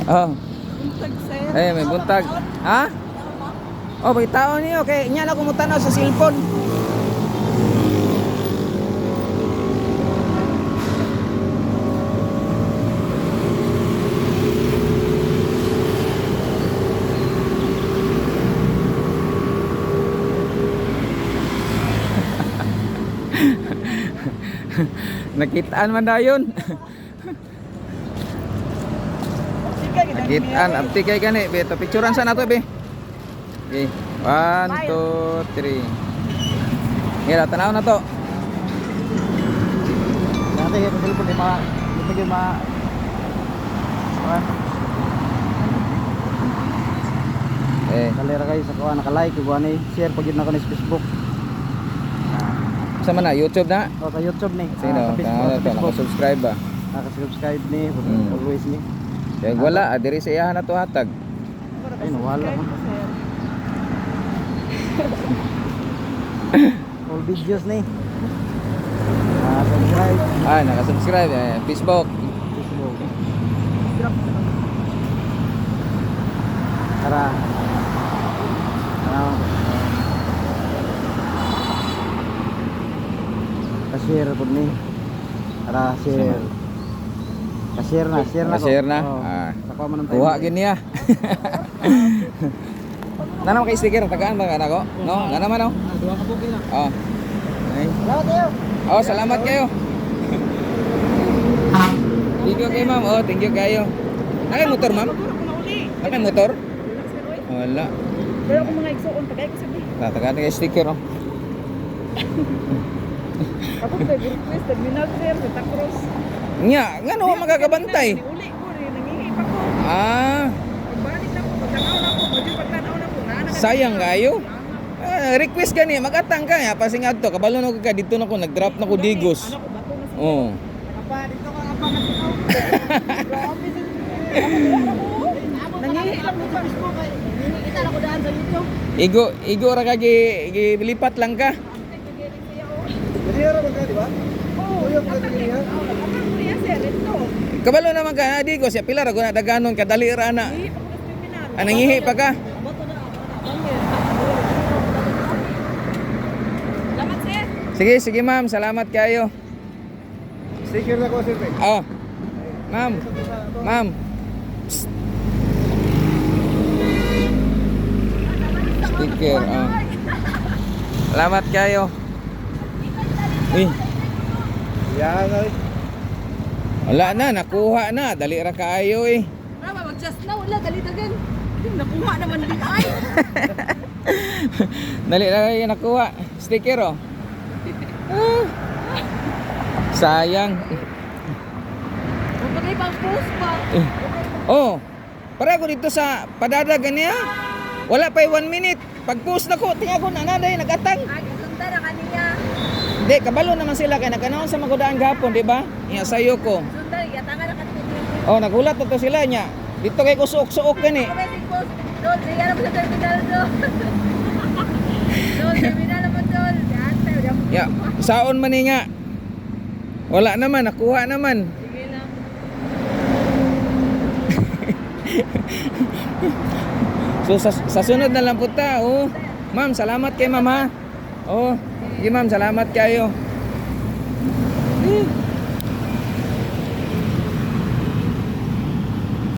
Oh. Buntag, sir. Eh, may buntag. Ha? Oh, may tao niyo. Kaya niya na kumutanaw sa cellphone. Nakitaan man dayon. Nakitaan, abti kay gani. Beto, picturean sa nato, be. Okay. 1, 2, 3. Mira, tanaw na to. Dati yung cellphone di ma di ma kalera kayo sa kuha naka-like kuha ni share pag na ko ni Facebook. Sa mana YouTube na? O sa YouTube ni. Sino? Sa Facebook. Naka-subscribe ba? Naka-subscribe ni always ni. Kaya wala, diri sa iyahan na to hatag. Ay nawala man. All videos ni. Subscribe. Ah, naka-subscribe. Facebook. Facebook. Tara. Share po ni. Tara, share. Share na ko. Share na. Oh. Ah. Nakuha man ng time. Kuha gini ya. Nanam kay sticker tagaan ba kana ko? No, nga naman oh. Duha ka po kina. Oh. Okay. Salamat kayo. Oh, salamat kayo. Thank you kay ma'am. Oh, thank you kayo. Nakay motor, ma'am? Nakay motor? Wala. Pero kung mga igsoon, tagay ko sabi. Tagaan kay sticker oh. Ako kay request, terminal sir, sa Tacros. Nya, ngano magagabantay? Uli ko rin, nangihi pa ko. Ah, Pagbalik na ko, pagtanaw na ko, medyo pagtanaw na ko. sayang kayo. Request gani, magatang ka ya pasing adto kabalo no ka dito na ko nag-drop na ko digos. Ano ko, bato na siya. Oh. Apa, dito ka apa ka dito. Grabe sa nangihi lang mo sa Facebook. Nangihi kita na ko daan sa YouTube. Igo ra ka gilipat lang ka. Dili ra ba di ba? Oo, yung pagkakalihan. Oo, nakakalihan sir, ito. Kabalo naman ka digos ya pila ra ko na daganon kadali ra na. Nangihi pa ko sa terminal. Nangihi pa ka. Bato na. Salamat sir. Sige, sige ma'am, salamat kayo. Sticker na ko sir. Oh. Ma'am. Ma'am. Psst. Sticker, oh. Salamat kayo. Yan ay. Wala na, nakuha na. Dali ra kaayo eh. Rama, mag-just na. Wala, dali-dagan. Nakuha naman din ay. Dali ra kayo nakuha. Sticker oh. Ah. Sayang. Magpagay pang post pa. Oh. Para ko dito sa padadagan niya. Wala pa 1 minute. Pag-post na ko, tingnan ko na naday nagatang. Ay, ganda na kaniya. Di, kabalo naman sila kay nagkanaon sa magudaan gapon, di ba? Iya sayo ko. Sundar, yatanga na kaniya. Oh, nagulat na to sila niya. Dito kay ko suok-suok gani. Commenting post. Doon, siya naman sa terminal doon. Doon, terminal naman doon. Yan, tayo. Ya, saon man ni nga. Wala naman, nakuha naman. Sige lang. So sa sunod na lang po ta, oh. Ma'am, salamat kay ma'am ha. Oh, sige ma'am, salamat kayo.